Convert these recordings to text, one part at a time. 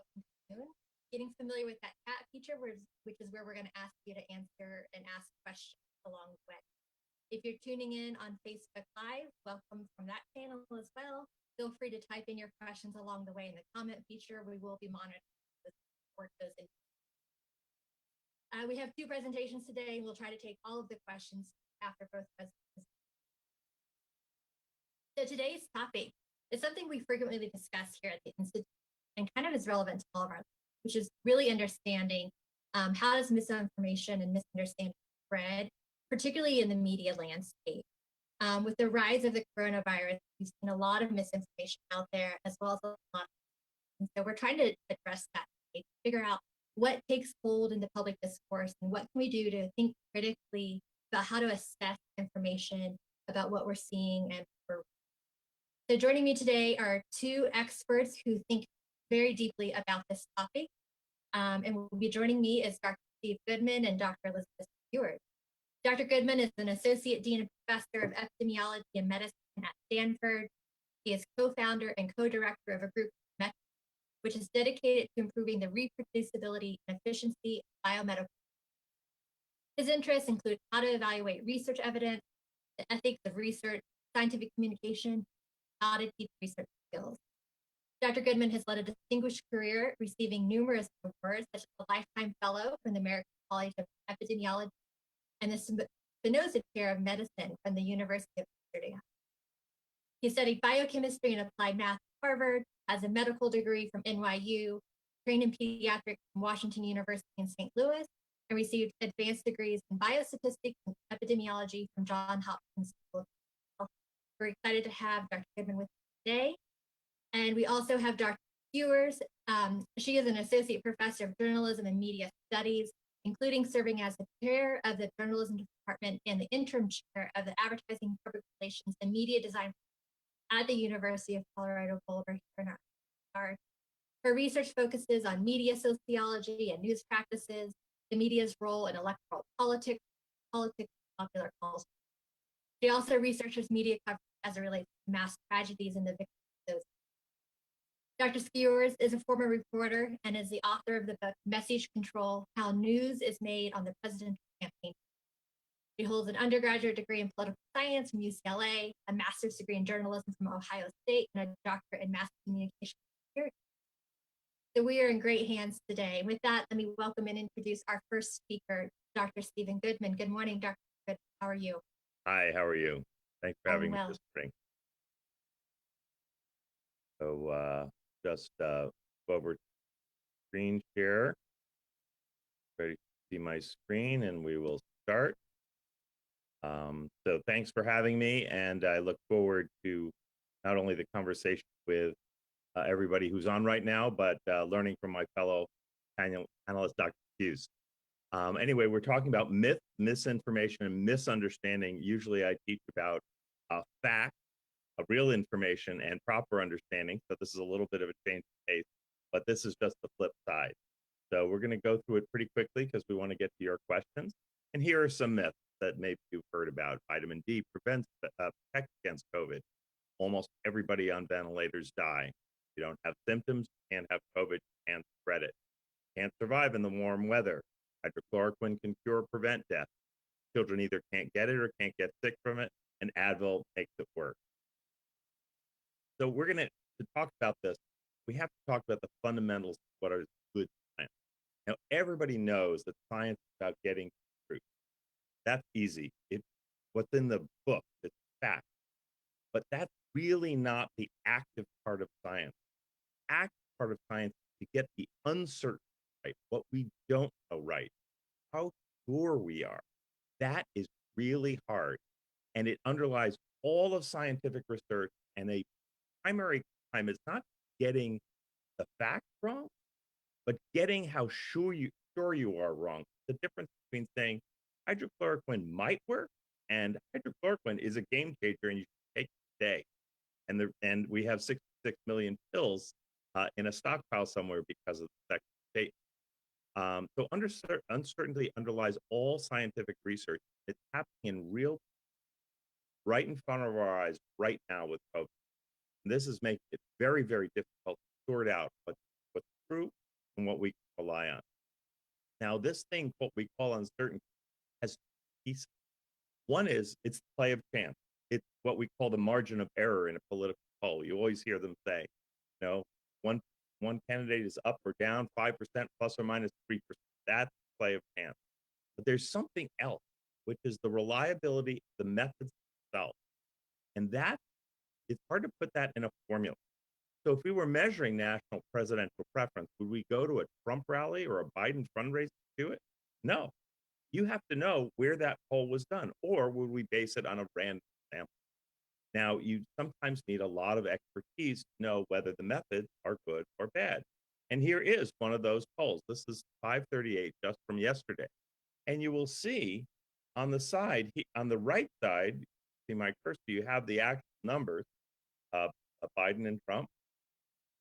welcome to Zoom. Getting familiar with that chat feature, which is where we're going to ask you to answer and ask questions along the way. If you're tuning in on Facebook Live, welcome from that channel as well. Feel free to type in your questions along the way in the comment feature. We will be monitoring those. We have two presentations today, and we'll try to take all of the questions after both presentations. So today's topic is something we frequently discuss here at the Institute and kind of is relevant to all of our lives, which is really understanding how does misinformation and misunderstanding spread, particularly in the media landscape. With the rise of the coronavirus, we've seen a lot of misinformation out there, as well as a lot. And so we're trying to address that today, figure out what takes hold in the public discourse and what can we do to think critically about how to assess information about what we're seeing. So joining me today are two experts who think very deeply about this topic. And will be joining me is Dr. Steven Goodman and Dr. Elizabeth Skewes. Dr. Goodman is an Associate Dean and Professor of Epidemiology and Medicine at Stanford. He is co-founder and co-director of a group, which is dedicated to improving the reproducibility and efficiency of biomedical. His interests include how to evaluate research evidence, the ethics of research, scientific communication, how to teach research skills. Dr. Goodman has led a distinguished career, receiving numerous awards, such as a Lifetime Fellow from the American College of Epidemiology and the Spinoza Chair of Medicine from the University of Colorado. He studied biochemistry and applied math at Harvard, has a medical degree from NYU, trained in pediatrics from Washington University in St. Louis, and received advanced degrees in biostatistics and epidemiology from Johns Hopkins School of Health. We're excited to have Dr. Goodman with us today. And we also have Dr. Skewes. She is an associate professor of journalism and media studies, including serving as the chair of the journalism department and the interim chair of the advertising, public relations, and media design at the University of Colorado Boulder here in our. Her research focuses on media sociology and news practices, the media's role in electoral politics, and popular culture. She also researches media coverage as it relates to mass tragedies and the victims of those. Dr. Skewes is a former reporter and is the author of the book Message Control: How News is Made on the Presidential Campaign. She holds an undergraduate degree in political science from UCLA, a master's degree in journalism from Ohio State, and a doctorate in mass communication. So we are in great hands today. With that, let me welcome and introduce our first speaker, Dr. Steven Goodman. Good morning, Dr. Goodman. How are you? Hi, how are you? Thanks for having me this morning. So just go over to screen share. Ready to see my screen, and we will start. So thanks for having me, and I look forward to not only the conversation with everybody who's on right now, but learning from my fellow panelist, Dr. Skewes. Anyway, we're talking about myth, misinformation, and misunderstanding. Usually I teach about fact, real information, and proper understanding. So this is a little bit of a change of pace, but this is just the flip side. So we're going to go through it pretty quickly because we want to get to your questions. And here are some myths that maybe you've heard about. Vitamin D protects against COVID. Almost everybody on ventilators die. You don't have symptoms, you can't have COVID, you can't spread it. Can't survive in the warm weather. Hydrochloroquine can cure or prevent death. Children either can't get it or can't get sick from it, and Advil makes it work. So we're going to talk about this. We have to talk about the fundamentals of what is good science. Now, everybody knows that science is about getting truth. That's easy. What's in the book, it's fact. But that's really not the active part of science. The active part of science is to get the uncertain right, what we don't know right, how sure we are. That is really hard. And it underlies all of scientific research, and a primary time is not getting the facts wrong, but getting how sure you are wrong. The difference between saying hydrochloroquine might work and hydrochloroquine is a game changer and you should take it today. And we have 66 million pills in a stockpile somewhere because of the second state. So uncertainty underlies all scientific research. It's happening in real, right in front of our eyes right now with COVID. And this is making it very, very difficult to sort out what's true and what we can rely on. Now, this thing, what we call uncertainty, has two pieces. One is it's the play of chance. It's what we call the margin of error in a political poll. You always hear them say, you know, one one candidate is up or down 5% plus or minus 3%. That's the play of chance. But there's something else, which is the reliability of the methods itself. And that it's hard to put that in a formula. So if we were measuring national presidential preference, would we go to a Trump rally or a Biden fundraiser to do it? No. You have to know where that poll was done, or would we base it on a random sample? Now, you sometimes need a lot of expertise to know whether the methods are good or bad. And here is one of those polls. This is 538 just from yesterday. And you will see on the side, on the right side, see my cursor, you have the actual numbers of Biden and Trump.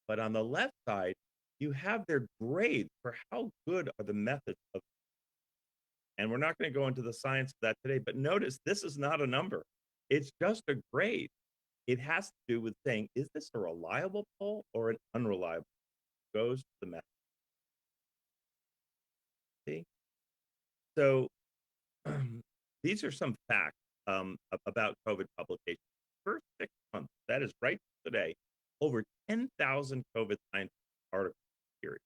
But on the left side, you have their grades for how good are the methods of. And we're not going to go into the science of that today, but notice this is not a number. It's just a grade. It has to do with saying, is this a reliable poll or an unreliable? Goes to the method. See? So these are some facts about COVID publications. First 6 months, that is right today, over 10,000 COVID scientific articles appeared.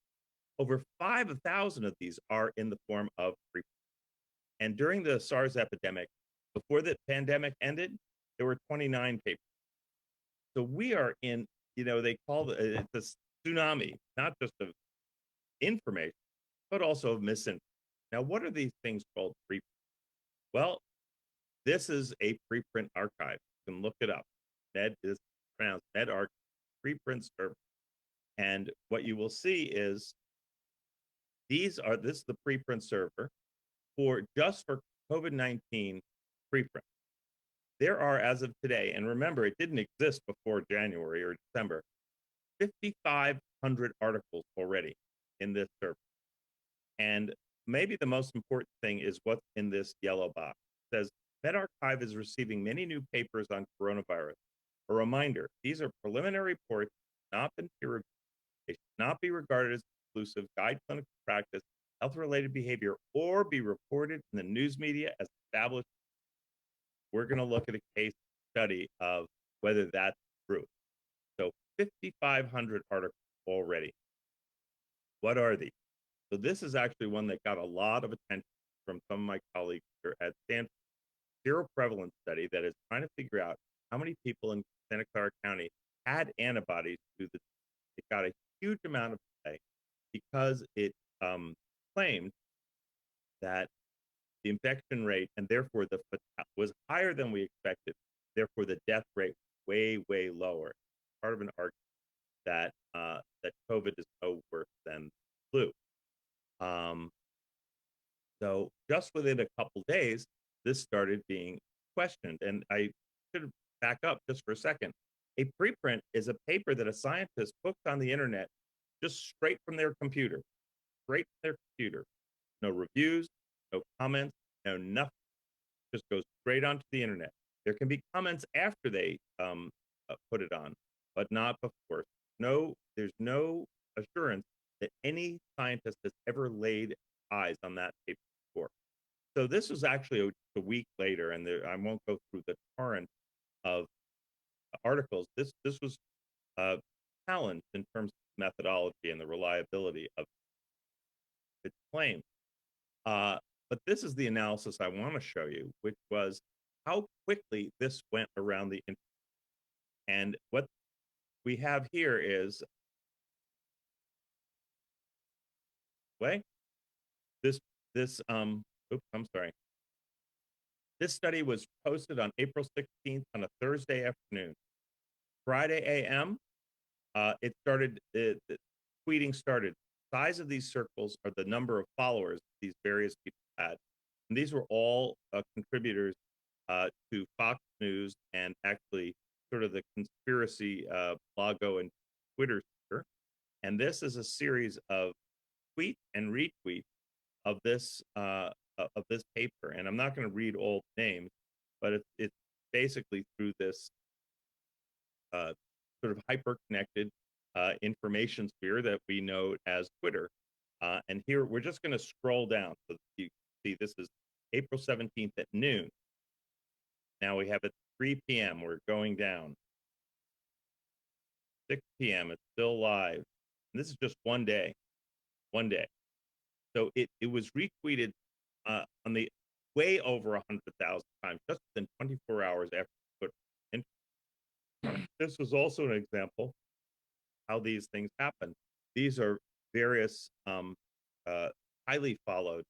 Over 5,000 of these are in the form of preprints. And during the SARS epidemic, before the pandemic ended, there were 29 papers. So we are in, they call it this tsunami, not just of information, but also of misinformation. Now, what are these things called preprints? Well, this is a preprint archive. You can look it up. Med is pronounced MedArchive, preprint server. And what you will see is this is the preprint server for COVID-19 preprint. There are, as of today, and remember, it didn't exist before January or December, 5,500 articles already in this server. And maybe the most important thing is what's in this yellow box. It says, medRxiv is receiving many new papers on coronavirus. A reminder, these are preliminary reports, not been peer reviewed. They should not be regarded as exclusive, guide clinical practice, health-related behavior, or be reported in the news media as established. We're going to look at a case study of whether that's true. So 5,500 articles already. What are these? So this is actually one that got a lot of attention from some of my colleagues here at Stanford. Zero prevalence study that is trying to figure out how many people in Santa Clara County had antibodies to the. It got a huge amount of play because it claimed that the infection rate and therefore was higher than we expected. Therefore, the death rate way, way lower. Part of an argument that that COVID is no worse than flu. So just within a couple days, this started being questioned. And I should back up just for a second. A preprint is a paper that a scientist puts on the internet just straight from their computer, straight from their computer. No reviews, no comments, no nothing. Just goes straight onto the internet. There can be comments after they put it on, but not before. There's no assurance that any scientist has ever laid eyes on that paper before. So this was actually a week later, and I won't go through the torrent of articles. This was challenged in terms of methodology and the reliability of its claim. But this is the analysis I want to show you, which was how quickly this went around the internet. And what we have here is I'm sorry. This study was posted on April 16th on a Thursday afternoon. Friday AM, the tweeting started. Size of these circles are the number of followers these various people had. And these were all contributors to Fox News and actually sort of the conspiracy blogo and Twitter sphere. And this is a series of tweets and retweets of this paper. And I'm not going to read all the names, but it's basically through this sort of hyper-connected information sphere that we know as Twitter. And here we're just going to scroll down. So you see this is April 17th at noon. Now we have at 3 p.m. We're going down. 6 p.m. It's still live. And this is just one day. One day. So it was retweeted on the way over 100,000 times just within 24 hours after put in. This was also an example how these things happen. These are various highly followed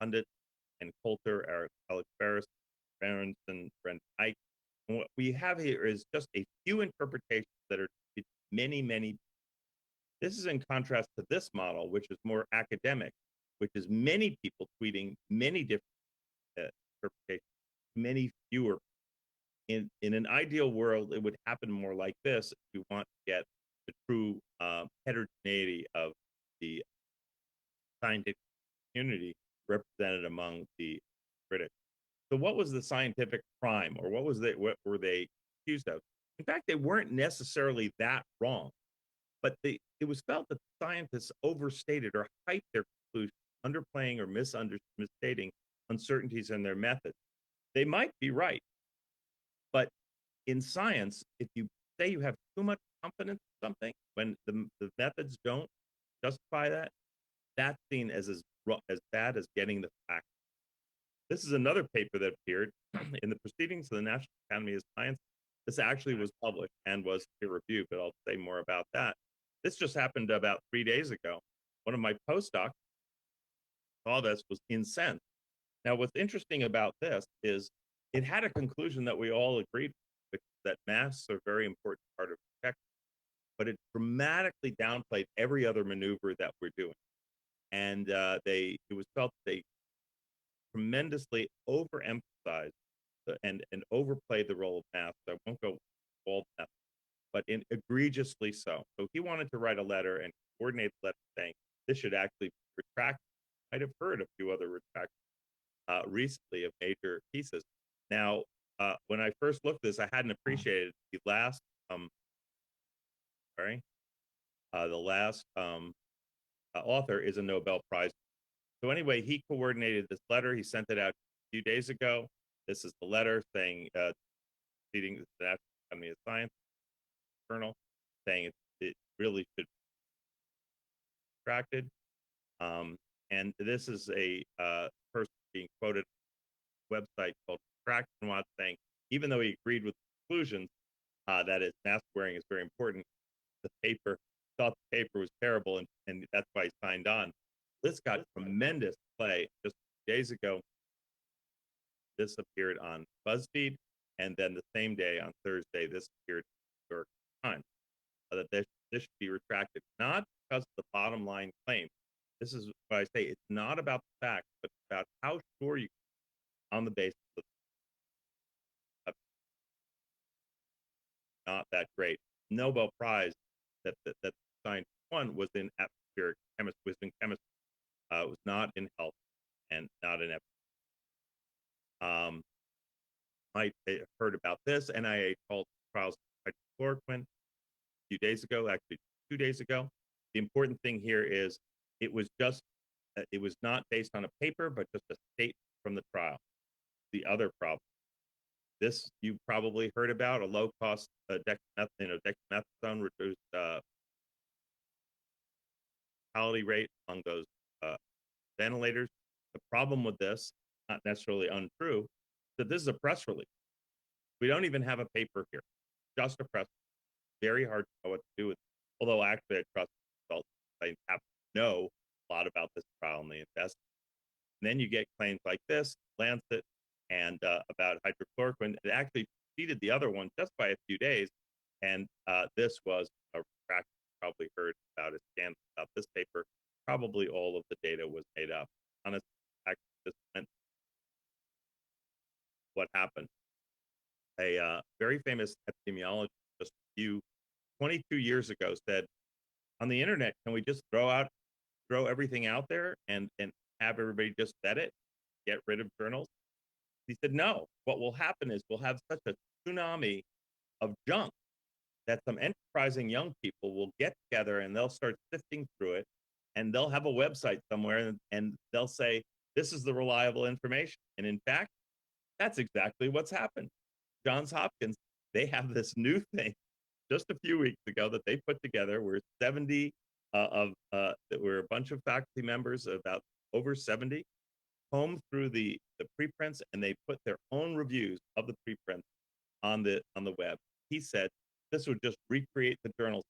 pundits and Coulter, Alex Ferris, Berenson, Brent Ike. And what we have here is just a few interpretations that are many, many. This is in contrast to this model, which is more academic, which is many people tweeting many different interpretations, many fewer. In an ideal world, it would happen more like this if you want to get the true heterogeneity of the scientific community represented among the critics. So what was the scientific crime, or what were they accused of? In fact, they weren't necessarily that wrong, but it was felt that the scientists overstated or hyped their conclusions, underplaying or misstating uncertainties in their methods. They might be right, but in science, if you say you have too much confidence in something, when the methods don't justify that, that's seen as bad as getting the fact. This is another paper that appeared in the Proceedings of the National Academy of Science. This actually was published and was peer reviewed, but I'll say more about that. This just happened about 3 days ago. One of my postdocs saw this, was incensed. Now, what's interesting about this is it had a conclusion that we all agreed with, that masks are a very important part of protection, but it dramatically downplayed every other maneuver that we're doing. And it was felt they tremendously overemphasized and overplayed the role of masks. I won't go all that, but egregiously so. So he wanted to write a letter and coordinate the letter saying this should actually be retracted. I'd have heard a few other retractions recently of major pieces. Now, when I first looked at this, I hadn't appreciated the last author is a Nobel Prize. So anyway, he coordinated this letter. He sent it out a few days ago. This is the letter saying, proceeding the National Academy of Science journal, saying it really should be retracted. And this is a person being quoted on a website called Translational, saying, even though he agreed with the conclusions, that is, mask wearing is very important, the paper thought the paper was terrible, and that's why he signed on. This got tremendous play just days ago. This appeared on BuzzFeed, and then the same day on Thursday, this appeared in the New York Times. That this should be retracted, not because of the bottom line claim. This is what I say, it's not about the facts, but about how sure you are on the basis of not that great. Nobel Prize that science won was in atmospheric chemistry, was in chemistry. It was not in health and not in might have heard about this. NIH called trials of hydrochloroquine a few days ago, actually 2 days ago. The important thing here is it was not based on a paper, but just a statement from the trial. The other problem, this you probably heard about, a low-cost dexamethasone reduced mortality rate among those ventilators. The problem with this, not necessarily untrue, that this is a press release. We don't even have a paper here, just a press release. Very hard to know what to do with it. Although actually I trust the results. I have to know a lot about this trial and the investment. And then you get claims like this, Lancet, and about hydrochloroquine. It actually preceded the other one just by a few days. And this was a retraction. Probably heard about a scandal about this paper. Probably all of the data was made up. Honestly, actually, this meant what happened. A very famous epidemiologist just 22 years ago said, on the internet, can we just throw everything out there and have everybody just vet it, get rid of journals? He said, no, what will happen is we'll have such a tsunami of junk that some enterprising young people will get together and they'll start sifting through it, and they'll have a website somewhere, and they'll say, this is the reliable information. And in fact, that's exactly what's happened. Johns Hopkins, they have this new thing just a few weeks ago that they put together. We're 70 that we're a bunch of faculty members, about over 70, comb through the preprints, and they put their own reviews of the preprints on the web. He said this would just recreate the journal.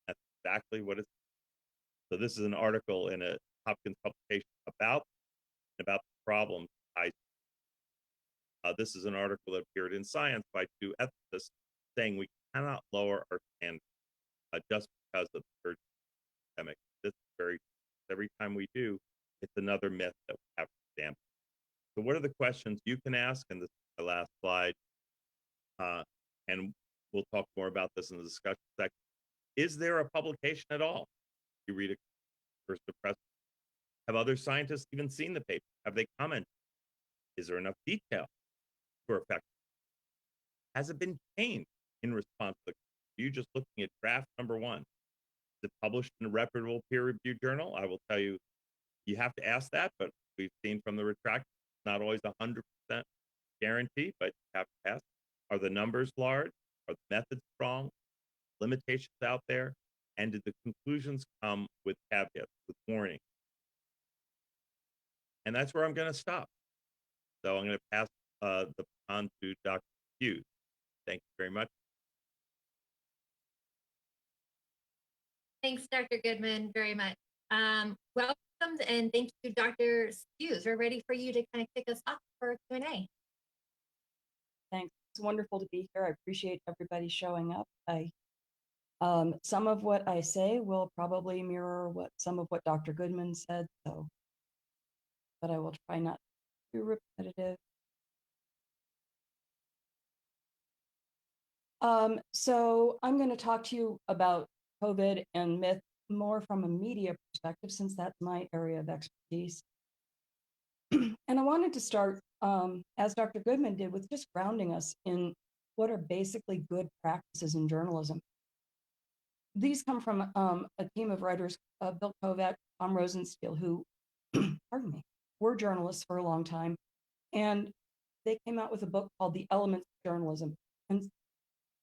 That's exactly what it's. So this is an article in a Hopkins publication about the problems. This is an article that appeared in Science by two ethicists saying we cannot lower our standards just because of the urgent epidemic. This is every time we do, it's another myth that we have to stamp. So what are the questions you can ask? And this is my last slide. And we'll talk more about this in the discussion section. Is there a publication at all? You read it first to press. Have other scientists even seen the paper? Have they commented? Is there enough detail for effect? Has it been changed in response to you just looking at draft number 1? Is it published in a reputable peer-reviewed journal? I will tell you, you have to ask that, but we've seen from the retract, not always 100% guarantee, but you have to ask. Are the numbers large? Are the methods strong? Limitations out there? And did the conclusions come with caveats, with warning? And that's where I'm going to stop. So I'm going to pass the baton to Dr. Skewes. Thank you very much. Thanks, Dr. Goodman, very much. Welcome, and thank you, Dr. Skewes. We're ready for you to kind of kick us off for Q&A. Thanks. It's wonderful to be here. I appreciate everybody showing up. Some of what I say will probably mirror some of what Dr. Goodman said, but I will try not to be repetitive. So I'm going to talk to you about COVID and myth more from a media perspective, since that's my area of expertise. And I wanted to start, as Dr. Goodman did, with just grounding us in what are basically good practices in journalism. These come from a team of writers, Bill Kovac, Tom Rosenstiel, who, pardon me, were journalists for a long time. And they came out with a book called The Elements of Journalism. And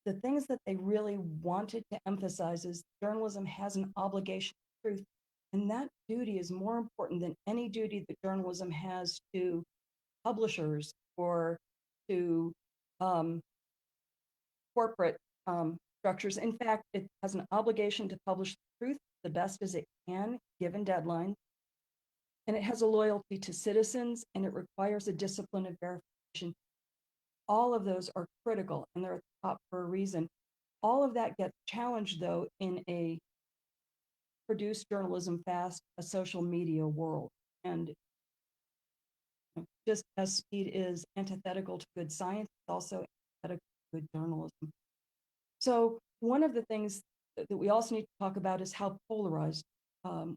the things that they really wanted to emphasize is journalism has an obligation to truth. And that duty is more important than any duty that journalism has to publishers or to corporate structures. In fact, it has an obligation to publish the truth the best as it can, given deadlines. And it has a loyalty to citizens, and it requires a discipline of verification. All of those are critical, and they're at the top for a reason. All of that gets challenged, though, in a produced journalism fast, a social media world. And just as speed is antithetical to good science, it's also antithetical to good journalism. So one of the things that we also need to talk about is how polarized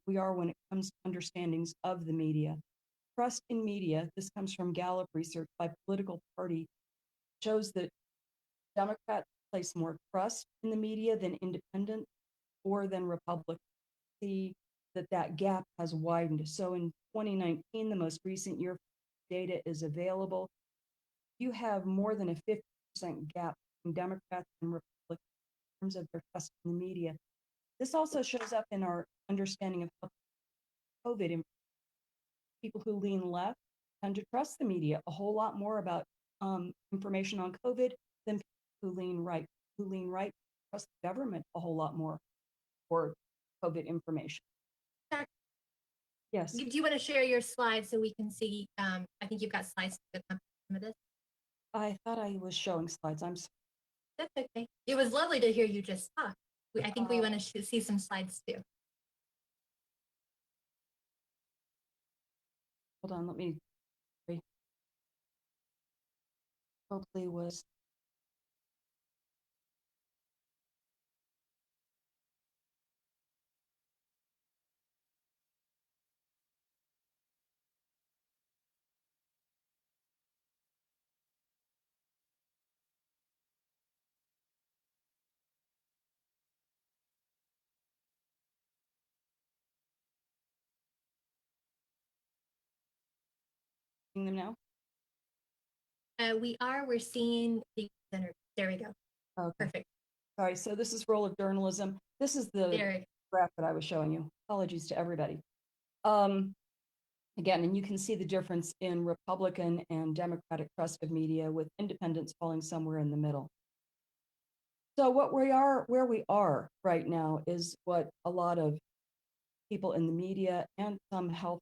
we are when it comes to understandings of the media. Trust in media, this comes from Gallup research by political party, shows that Democrats place more trust in the media than independent or than Republicans. See that gap has widened. So in 2019, the most recent year data is available. You have more than a 50% gap between Democrats and Republicans in terms of their trust in the media. This also shows up in our understanding of how COVID, people who lean left tend to trust the media a whole lot more about information on COVID than people who lean right. Who lean right trust the government a whole lot more for COVID information. Yes. Do you want to share your slides so we can see? I think you've got slides to accompany some of this. I thought I was showing slides. I'm sorry. That's okay. It was lovely to hear you just talk. I think we want to see some slides too. Hold on, let me. Hopefully was. seeing them now? We're seeing the center. There we go. Okay. Perfect. Sorry, so this is role of journalism. This is the There. graph that I was showing you. Apologies to everybody. Again, and you can see the difference in Republican and Democratic trust of media, with independents falling somewhere in the middle. So where we are right now is what a lot of people in the media and some health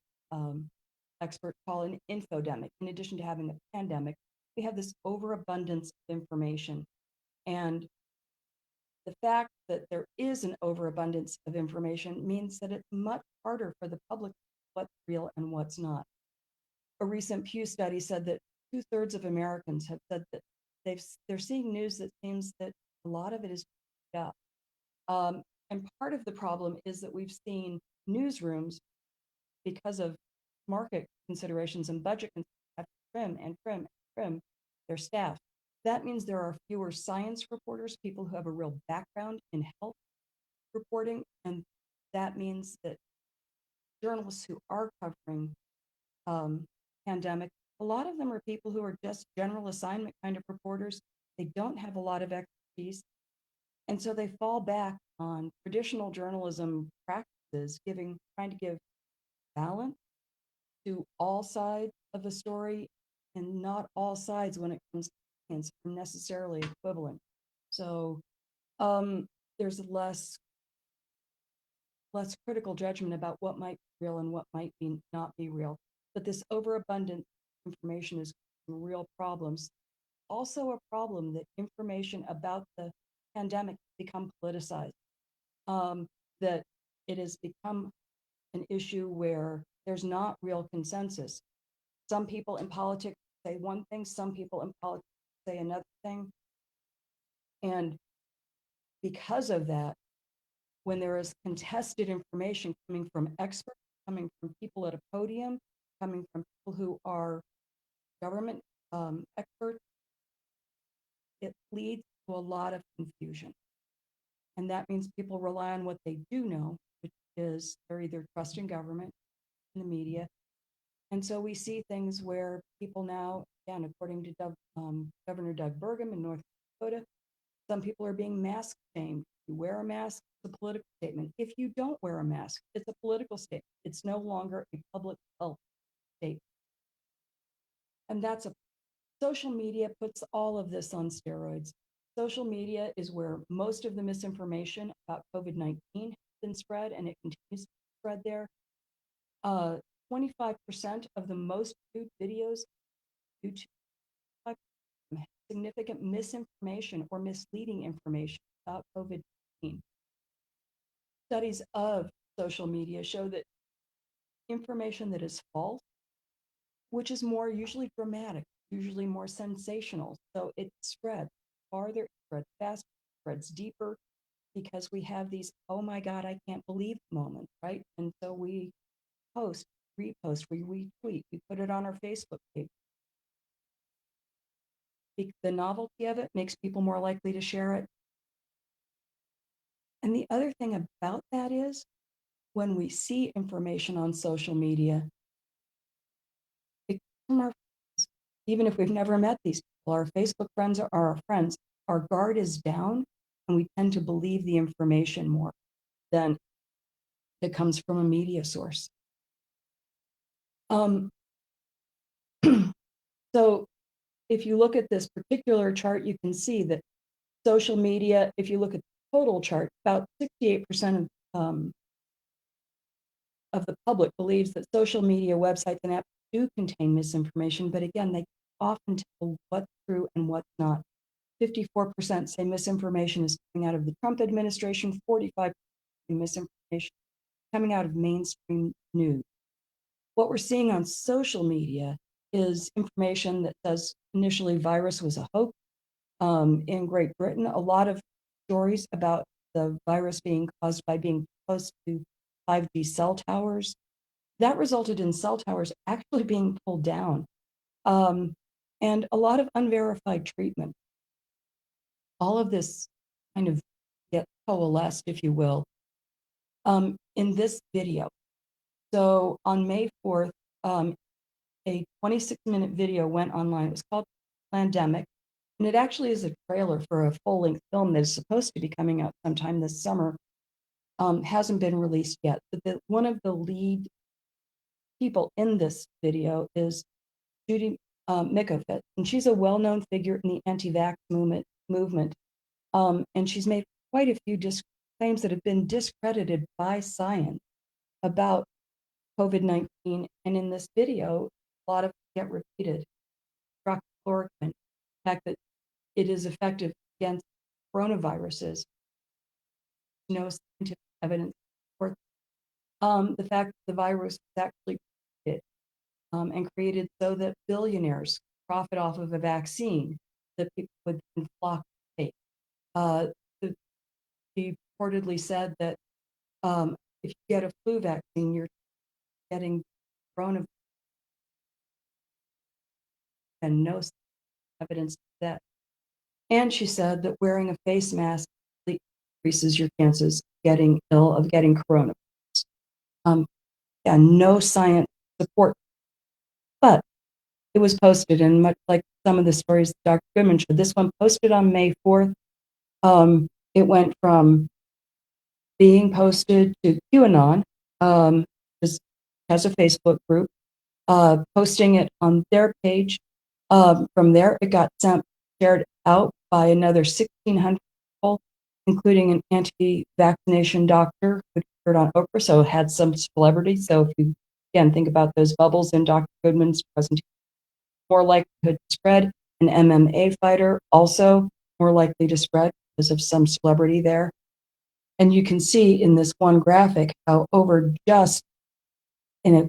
experts call an infodemic. In addition to having a pandemic, we have this overabundance of information. And the fact that there is an overabundance of information means that it's much harder for the public what's real and what's not. A recent Pew study said that 2/3 of Americans have said that they're seeing news that seems that a lot of it is made up. And part of the problem is that we've seen newsrooms, because of market considerations and budget considerations, have to trim and trim and trim their staff. That means there are fewer science reporters, people who have a real background in health reporting, and that means that journalists who are covering pandemic, a lot of them are people who are just general assignment kind of reporters. They don't have a lot of expertise, and so they fall back on traditional journalism practices, trying to give balance to all sides of a story, and not all sides when it comes to science are necessarily equivalent. So there's less critical judgment about what might be real and what might not be real. But this overabundant information is causing real problems. Also a problem that information about the pandemic has become politicized, that it has become an issue where there's not real consensus. Some people in politics say one thing, some people in politics say another thing. And because of that, when there is contested information coming from experts, coming from people at a podium, coming from people who are government experts, it leads to a lot of confusion. And that means people rely on what they do know, which is they're either trusting government and the media. And so we see things where people now, again, according to Governor Doug Burgum in North Dakota, some people are being mask shamed. If you wear a mask, it's a political statement. If you don't wear a mask, it's a political statement. It's no longer a public health statement. And social media puts all of this on steroids. Social media is where most of the misinformation about COVID-19 has been spread, and it continues to spread there. 25% of the most viewed videos due to significant misinformation or misleading information about COVID-19. Studies of social media show that information that is false, which is more usually dramatic, usually more sensational, so it spreads farther, it spreads faster, it spreads deeper, because we have these, oh my God, I can't believe moments, right? And so we post, repost, we retweet, we put it on our Facebook page. The novelty of it makes people more likely to share it. And the other thing about that is, when we see information on social media, from our friends, even if we've never met these people, our Facebook friends are our friends, our guard is down, and we tend to believe the information more than it comes from a media source. So if you look at this particular chart, you can see that social media, if you look at the total chart, about 68% of the public believes that social media websites and apps do contain misinformation, but again, they often tell what's true and what's not. 54% say misinformation is coming out of the Trump administration, 45% misinformation coming out of mainstream news. What we're seeing on social media is information that says initially virus was a hoax. In Great Britain, a lot of stories about the virus being caused by being close to 5G cell towers. That resulted in cell towers actually being pulled down, and a lot of unverified treatment. All of this kind of gets coalesced, if you will, in this video. So on May 4th, a 26-minute video went online. It was called Pandemic, and it actually is a trailer for a full-length film that is supposed to be coming out sometime this summer. Hasn't been released yet. But one of the lead people in this video is Judy Mikovits, and she's a well-known figure in the anti-vax movement. And she's made quite a few claims that have been discredited by science about COVID-19. And in this video, a lot of it get repeated. Hydroxychloroquine, the fact that it is effective against coronaviruses, no scientific evidence for the fact that the virus was actually created and created so that billionaires profit off of a vaccine that people would then flock to take. He reportedly said that if you get a flu vaccine, you're getting coronavirus, and no evidence of that. And she said that wearing a face mask increases your chances of getting ill, of getting coronavirus. No science support. But it was posted, and much like some of the stories Dr. Goodman showed, this one posted on May 4th. It went from being posted to QAnon, just has a Facebook group, posting it on their page. From there, it got shared out by another 1,600 people, including an anti-vaccination doctor who appeared on Oprah, so it had some celebrity. So if you, again, think about those bubbles in Dr. Goodman's presentation, more likelihood to spread. An MMA fighter, also more likely to spread because of some celebrity there. And you can see in this one graphic how over just in a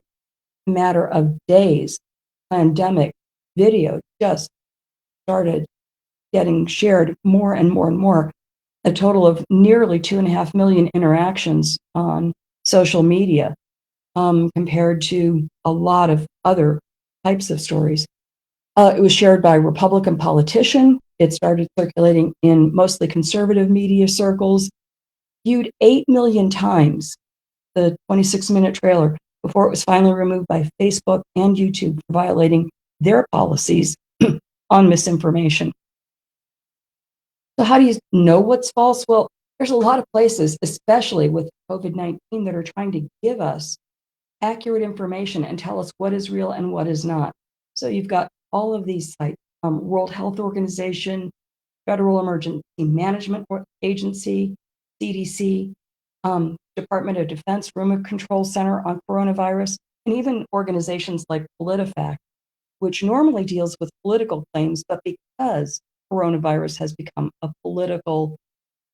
matter of days, pandemic video just started getting shared more and more and more. A total of nearly 2.5 million interactions on social media, compared to a lot of other types of stories. It was shared by a Republican politician. It started circulating in mostly conservative media circles, viewed 8 million times, the 26-minute trailer, before it was finally removed by Facebook and YouTube for violating their policies on misinformation. So how do you know what's false? Well, there's a lot of places, especially with COVID-19, that are trying to give us accurate information and tell us what is real and what is not. So you've got all of these sites, World Health Organization, Federal Emergency Management Agency, CDC, Department of Defense Remote Control Center on Coronavirus, and even organizations like PolitiFact, which normally deals with political claims, but because coronavirus has become a political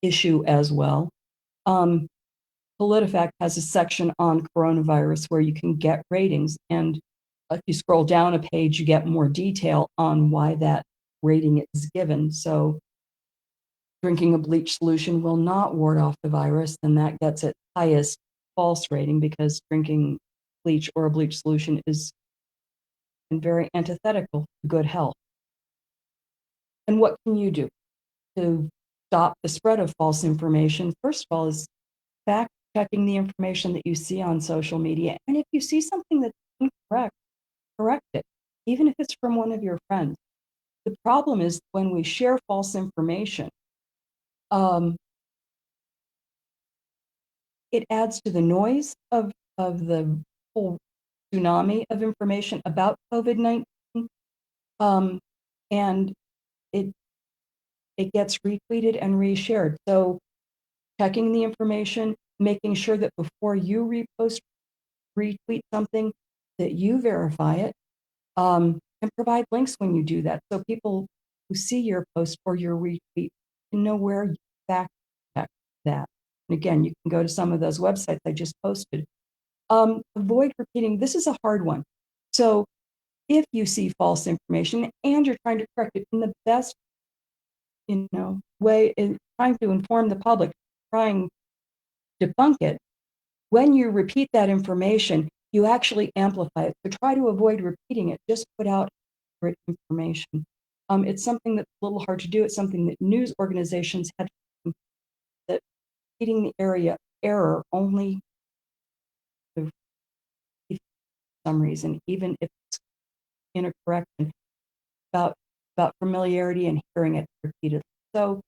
issue as well, PolitiFact has a section on coronavirus where you can get ratings, and if you scroll down a page, you get more detail on why that rating is given. So drinking a bleach solution will not ward off the virus, and that gets its highest false rating because drinking bleach or a bleach solution is very antithetical to good health. And what can you do to stop the spread of false information? First of all, is fact checking the information that you see on social media. And if you see something that's incorrect, correct it, even if it's from one of your friends. The problem is when we share false information, it adds to the noise of the whole tsunami of information about COVID-19, and it gets retweeted and reshared. So checking the information, making sure that before you retweet something, that you verify it, and provide links when you do that, so people who see your post or your retweet can know where you fact check that. And again, you can go to some of those websites I just posted. Avoid repeating. This is a hard one. So if you see false information and you're trying to correct it in the best, way, in trying to inform the public, trying to debunk it, when you repeat that information, you actually amplify it. So try to avoid repeating it. Just put out accurate information. It's something that's a little hard to do. It's something that news organizations had to do, that repeating the error only for some reason, even if it's in a correction about familiarity and hearing it repeatedly. So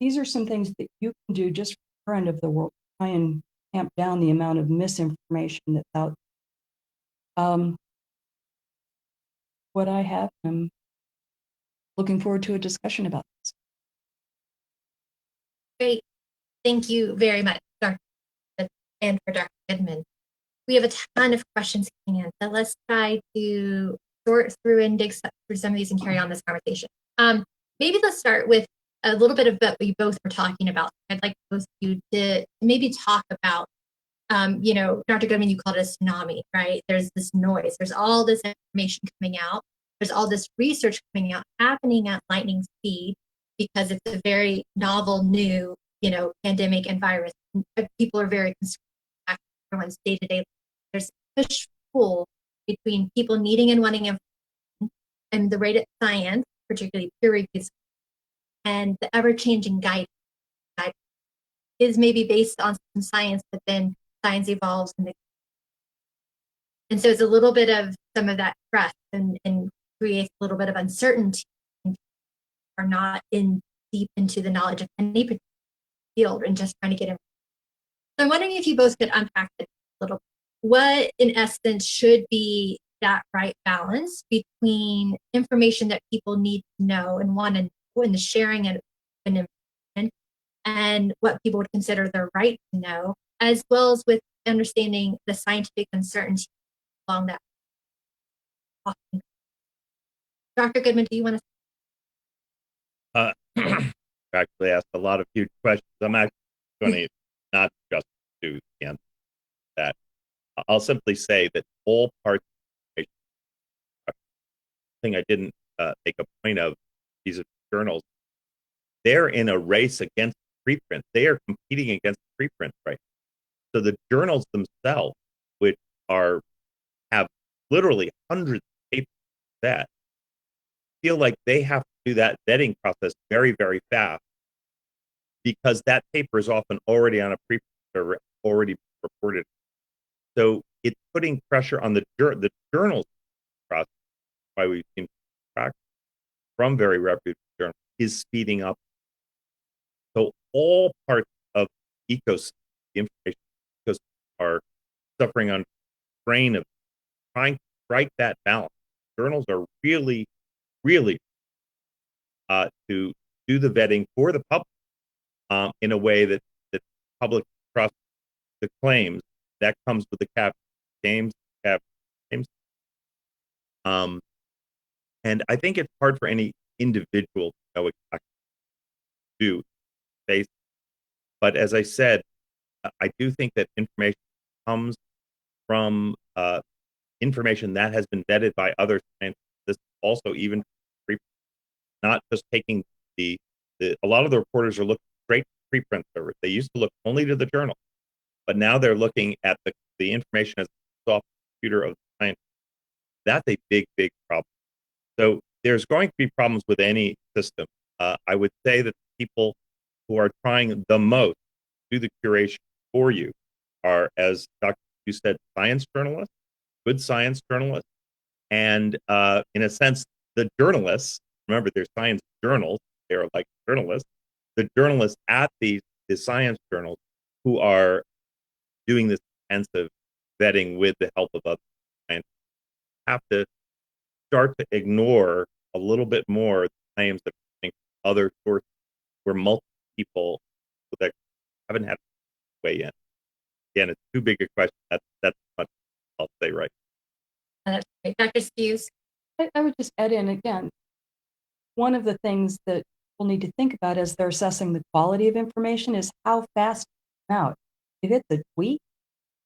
these are some things that you can do just for the end of the world, try and tamp down the amount of misinformation that's out there. What I have, I'm looking forward to a discussion about this. Great. Thank you very much, Dr. and for Dr. Goodman. We have a ton of questions coming in, so let's try to sort through and dig through some of these and carry on this conversation. Maybe let's start with a little bit of what we both were talking about. I'd like both of you to maybe talk about, Dr. Goodman, you called it a tsunami, right? There's this noise, there's all this information coming out, there's all this research coming out, happening at lightning speed, because it's a very novel, new, pandemic and virus. People are very concerned. Everyone's day-to-day. There's a push-pull between people needing and wanting information and the rate of science, particularly peer-reviewed, and the ever-changing guidance is maybe based on some science, but then science evolves and so it's a little bit of some of that trust and creates a little bit of uncertainty, are not in deep into the knowledge of any particular field and just trying to get in. So I'm wondering if you both could unpack it a little. What, in essence, should be that right balance between information that people need to know and want to know, and the sharing of information, and what people would consider their right to know, as well as with understanding the scientific uncertainty along that. Dr. Goodman, do you want to? Actually asked a lot of huge questions. I'm actually going to not just do the answer to that. I'll simply say that all parts of the thing I didn't make a point of, these journals, they're in a race against preprints. They are competing against preprints right now. So the journals themselves, which have literally hundreds of papers that feel like they have to do that vetting process very, very fast, because that paper is often already on a preprint or already reported. So it's putting pressure on the journals process. Why we've seen practice from very reputable journals is speeding up. So all parts of the ecosystem, the information ecosystem, are suffering on strain of trying to strike that balance. Journals are really, really to do the vetting for the public in a way that the public trusts the claims. That comes with the claims. And I think it's hard for any individual to know exactly what to do. But as I said, I do think that information comes from information that has been vetted by other scientists. This also even not just taking a lot of the reporters are looking straight to preprint servers. They used to look only to the journal, but now they're looking at the information as a soft computer of the scientist. That's a big, big problem. So there's going to be problems with any system. I would say that people who are trying the most to do the curation for you are, as Dr. You said, science journalists, good science journalists, and in a sense, the journalists. Remember, they're science journals. They're like journalists. The journalists at the science journals who are doing this intensive vetting with the help of other scientists have to start to ignore a little bit more the claims that other sources where multiple people that haven't had way in. Again, it's too big a question. That's much I'll say right. That's great. Dr. Skewes? I would just add in again, one of the things that people need to think about as they're assessing the quality of information is how fast it's out. If it's a tweet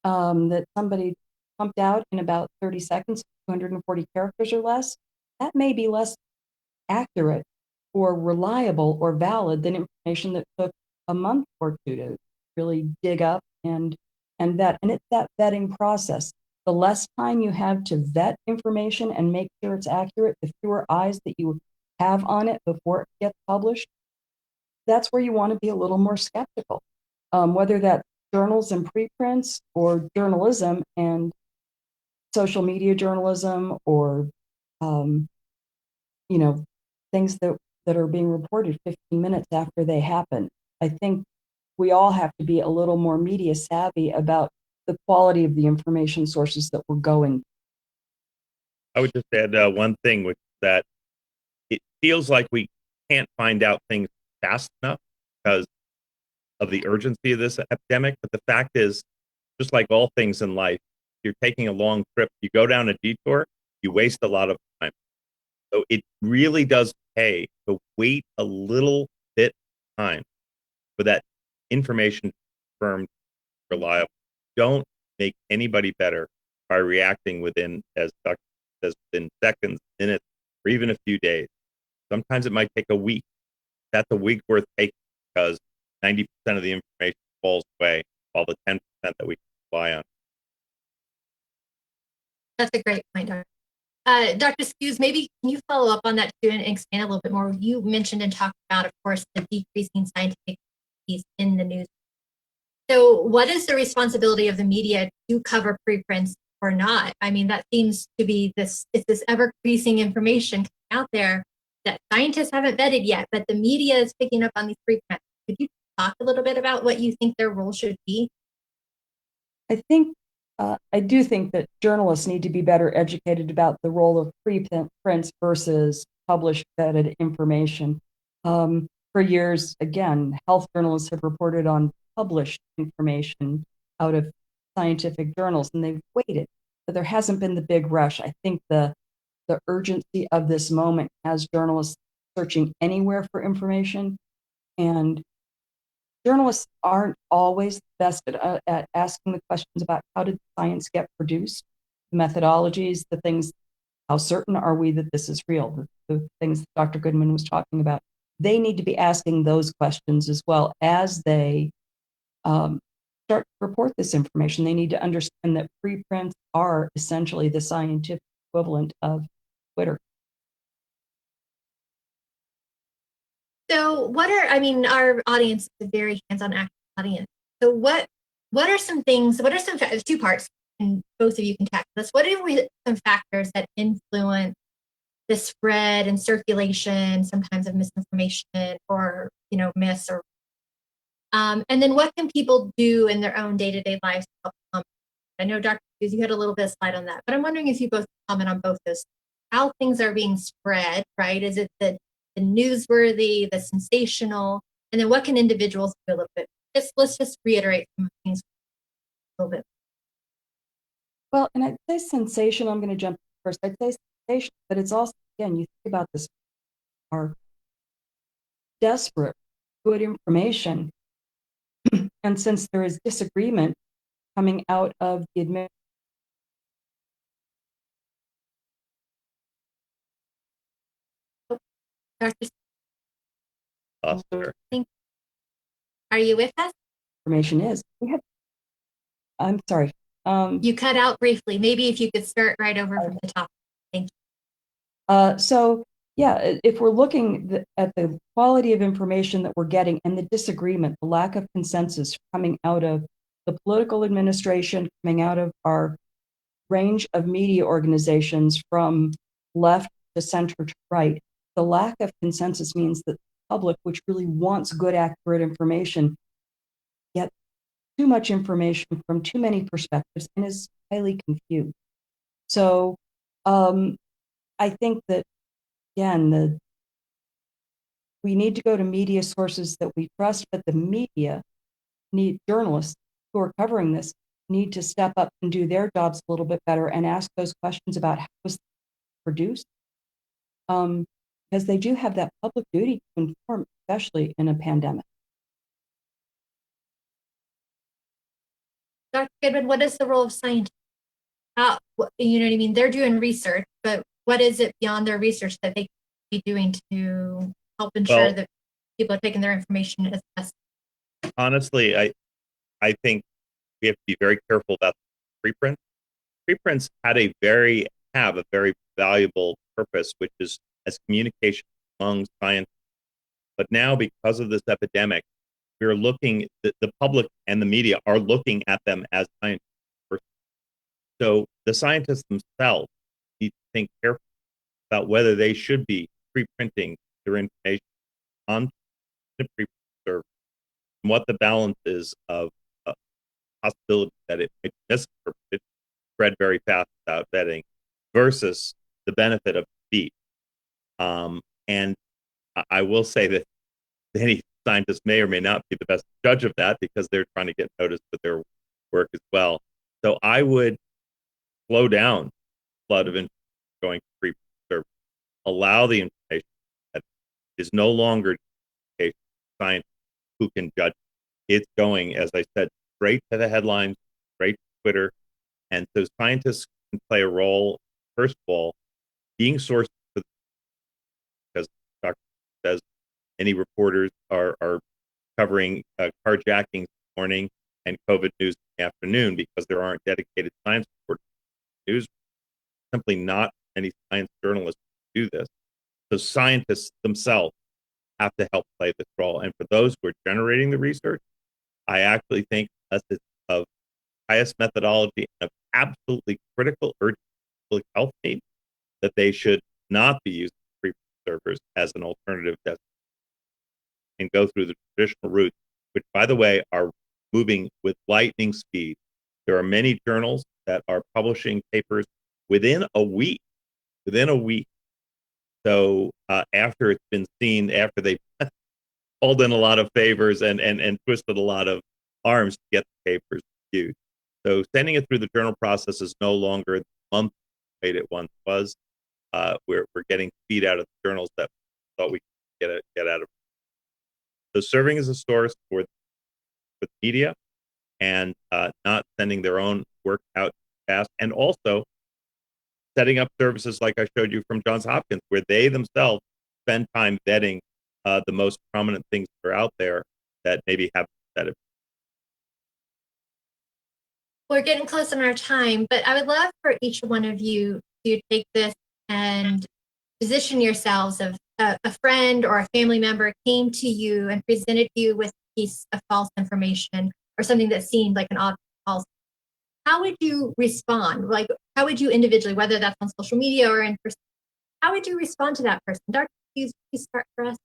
that somebody pumped out in about 30 seconds, 240 characters or less, that may be less accurate or reliable or valid than information that took a month or two to really dig up and vet. And it's that vetting process. The less time you have to vet information and make sure it's accurate, the fewer eyes that you have on it before it gets published, that's where you want to be a little more skeptical. Whether that's journals and preprints or journalism and social media journalism or um, you know, things that are being reported 15 minutes after they happen. I think we all have to be a little more media savvy about the quality of the information sources that we're going. I would just add one thing, which is that it feels like we can't find out things fast enough because of the urgency of this epidemic. But the fact is, just like all things in life, you're taking a long trip, you go down a detour, you waste a lot of time. So it really does pay to wait a little bit of time for that information to be confirmed, reliable. Don't make anybody better by reacting within, as Dr. says, within seconds, minutes, or even a few days. Sometimes it might take a week. That's a week worth taking because 90% of the information falls away, while the 10% that we can rely on. That's a great point, Dr. Dr. Skewes, maybe can you follow up on that too and expand a little bit more? You mentioned and talked about, of course, the decreasing scientific piece in the news. So what is the responsibility of the media to cover preprints or not? I mean, that seems to be this ever-increasing information out there that scientists haven't vetted yet, but the media is picking up on these preprints. Could you talk a little bit about what you think their role should be? I do think that journalists need to be better educated about the role of preprints versus published vetted information. For years, again, health journalists have reported on published information out of scientific journals, and they've waited, but there hasn't been the big rush. I think the urgency of this moment has journalists searching anywhere for information, and journalists aren't always the best at asking the questions about how did science get produced, the methodologies, the things, how certain are we that this is real, the things that Dr. Goodman was talking about. They need to be asking those questions as well as they start to report this information. They need to understand that preprints are essentially the scientific equivalent of Twitter. So our audience is a very hands-on active audience. So what are some things, two parts, and both of you can tackle this. What are some factors that influence the spread and circulation sometimes of misinformation or, myths and then what can people do in their own day-to-day lives to help comment? I know, Dr. Skewes, you had a little bit of slide on that, but I'm wondering if you both comment on both those, how things are being spread, right? Is it the newsworthy, the sensational, and then what can individuals do a little bit? Let's just reiterate some things a little bit. Well, and I'd say sensational, I'm going to jump first. I'd say sensational, but it's also, again, you think about this, are desperate, good information. And since there is disagreement coming out of the administration, Dr. Are you with us? Information is. I'm sorry. You cut out briefly. Maybe if you could start right over from the top. Thank you. So yeah, if we're looking at the quality of information that we're getting and the disagreement, the lack of consensus coming out of the political administration, coming out of our range of media organizations from left to center to right, the lack of consensus means that the public, which really wants good, accurate information, gets too much information from too many perspectives and is highly confused. So I think that, again, we need to go to media sources that we trust, but the media journalists who are covering this need to step up and do their jobs a little bit better and ask those questions about how it was produced. Because they do have that public duty to inform, especially in a pandemic. Dr. Goodman, what is the role of scientists? You know what I mean? They're doing research, but what is it beyond their research that they can be doing to help ensure that people are taking their information as best? Honestly, I think we have to be very careful about preprints. Preprints have a very valuable purpose, which is as communication among scientists. But now, because of this epidemic, we're looking, the public and the media are looking at them as scientists. So the scientists themselves need to think carefully about whether they should be preprinting their information on the preprint server, and what the balance is of possibility that it might be misinterpreted, spread very fast without vetting, versus the benefit of speed. And I will say that any scientist may or may not be the best judge of that because they're trying to get noticed with their work as well. So I would slow down the flood of information going to preprint servers, allow the information that is no longer science who can judge. It's going, as I said, straight to the headlines, straight to Twitter. And so scientists can play a role, first of all, being sourced for, because Dr. says many reporters are covering carjackings this morning and COVID news in the afternoon because there aren't dedicated science reporters. News simply not many science journalists do this. So scientists themselves have to help play this role. And for those who are generating the research, I actually think unless it's of highest methodology and of absolutely critical urgent public health need, that they should not be using preprint servers as an alternative destination and go through the traditional routes, which, by the way, are moving with lightning speed. There are many journals that are publishing papers within a week. So after it's been seen, after they've pulled in a lot of favors and twisted a lot of arms to get the papers reviewed. So sending it through the journal process is no longer the month rate it once was. We're getting speed out of the journals that we thought we could get out of. So serving as a source for the media and not sending their own work out fast, and also setting up services like I showed you from Johns Hopkins, where they themselves spend time vetting the most prominent things that are out there that maybe haven't been vetted. We're getting close on our time, but I would love for each one of you to take this and position yourselves of a friend or a family member came to you and presented you with a piece of false information or something that seemed like an obvious false. How would you respond? Like, how would you individually, whether that's on social media or in person, how would you respond to that person? Dr. Skewes, please start for us.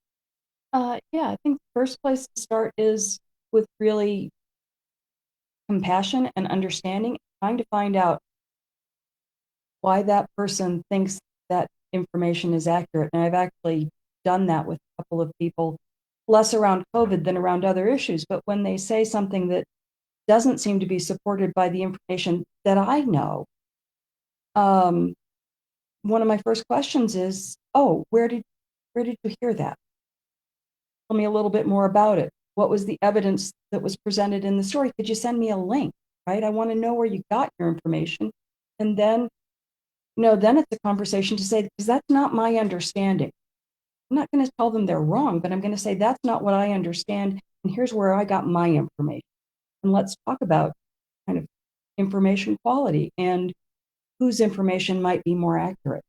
Yeah, I think the first place to start is with really compassion and understanding, trying to find out why that person thinks that information is accurate. And I've actually done that with a couple of people, less around COVID than around other issues. But when they say something that doesn't seem to be supported by the information that I know, one of my first questions is, oh, where did you hear that? Tell me a little bit more about it. What was the evidence that was presented in the story? Could you send me a link, right? I want to know where you got your information. And then, then it's a conversation to say, because that's not my understanding. I'm not going to tell them they're wrong, but I'm going to say, that's not what I understand. And here's where I got my information. And let's talk about kind of information quality and whose information might be more accurate.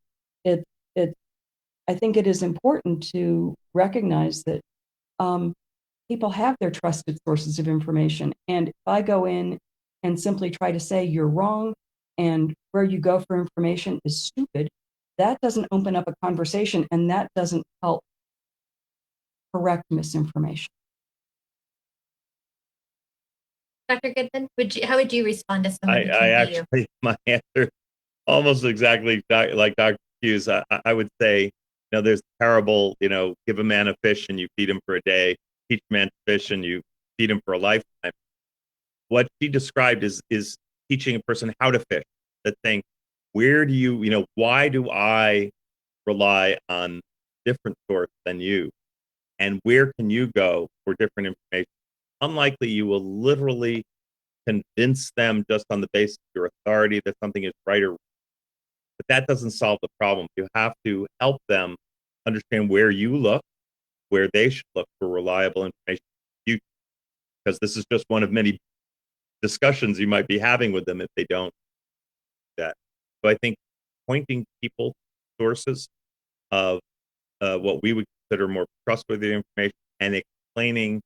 I think it is important to recognize that people have their trusted sources of information. And if I go in and simply try to say you're wrong and where you go for information is stupid, that doesn't open up a conversation and that doesn't help correct misinformation. Dr. Goodman, how would you respond to someone who came to you? Actually, my answer almost exactly like Dr. Skewes. I would say, there's the parable, give a man a fish and you feed him for a day, teach a man to fish and you feed him for a lifetime. What she described is teaching a person how to fish, that thing, where do you, why do I rely on different source than you? And where can you go for different information? Unlikely you will literally convince them just on the basis of your authority that something is right or wrong. But that doesn't solve the problem. You have to help them understand where you look, where they should look for reliable information in the future. Because this is just one of many discussions you might be having with them if they don't do that. So I think pointing people to sources of what we would consider more trustworthy information and explaining,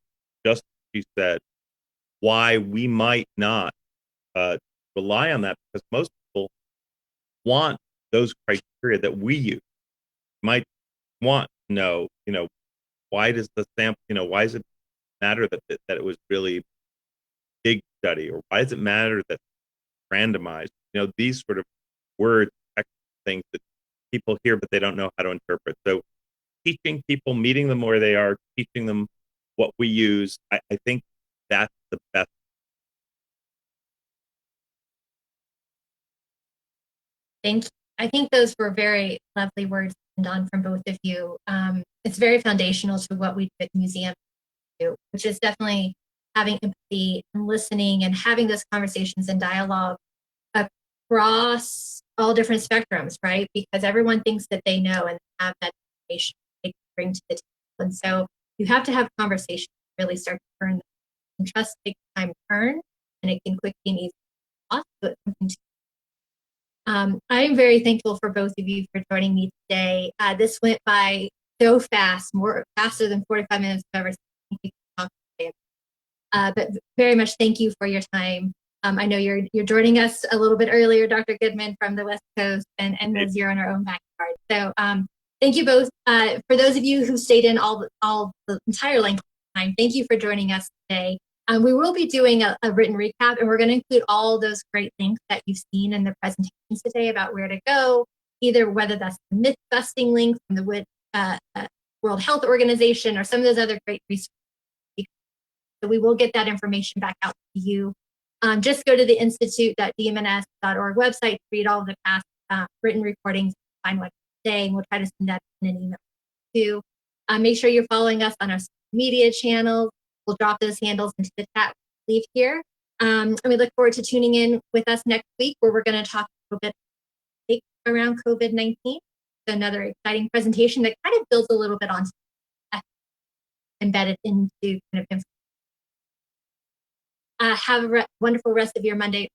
just as you said, why we might not rely on that, because most people want those criteria that we use. might want to know, why does the sample, why does it matter that it was really big study, or why does it matter that randomized? These sort of words, things that people hear, but they don't know how to interpret. So teaching people, meeting them where they are, teaching them what we use, I think that's the best. Thank you. I think those were very lovely words on from both of you. It's very foundational to what we do at the museum, which is definitely having empathy and listening and having those conversations and dialogue across all different spectrums, right? Because everyone thinks that they know and have that information they can bring to the table. And so you have to have conversations to really start to earn them. And trust takes time to earn, and it can quickly and easily lost. So it's something to I am very thankful for both of you for joining me today. This went by so fast, more faster than 45 minutes I've ever seen. But very much thank you for your time. I know you're joining us a little bit earlier, Dr. Goodman, from the West Coast, and Liz, you're in our own backyard. So thank you both. For those of you who stayed in all the entire length of time, thank you for joining us today. We will be doing a written recap, and we're going to include all those great links that you've seen in the presentations today about where to go, either whether that's the myth-busting link from the World Health Organization or some of those other great resources. So we will get that information back out to you. Just go to the institute.dmns.org website to read all of the past written recordings, find what you're saying. We'll try to send that in an email too. Make sure you're following us on our social media channels. We'll drop those handles into the chat leave here. And we look forward to tuning in with us next week, where we're going to talk a little bit around COVID-19. So another exciting presentation that kind of builds a little bit on embedded into kind of information. Have a wonderful rest of your Monday